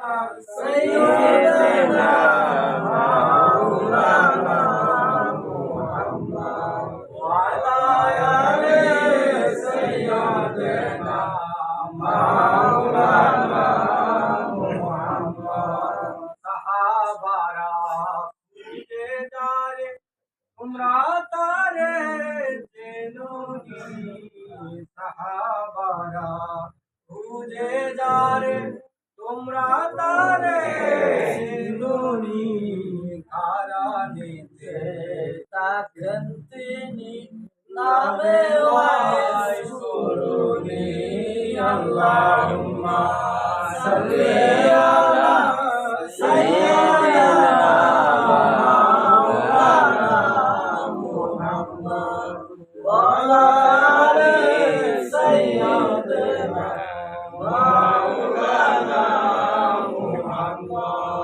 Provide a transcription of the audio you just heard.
سيدنا مولانا محمد وعلى آل سيدنا مولانا محمد সাহাবারা খুঁজে যারে তোমরা তারে চেনোনি সাহাবারা খুঁজে যারে তোমরা তারে চেনোনি কারানিতে থাকেন তিনি নামে ওয়াইস করুনি আল্লাহুম্মা সাল্লি আলা সাইয়্যিদিনা মাওলানা মুহাম্মদ ওয়া আলা আলি সাইয়্যিদিনা মাওলানা মুহাম্মদ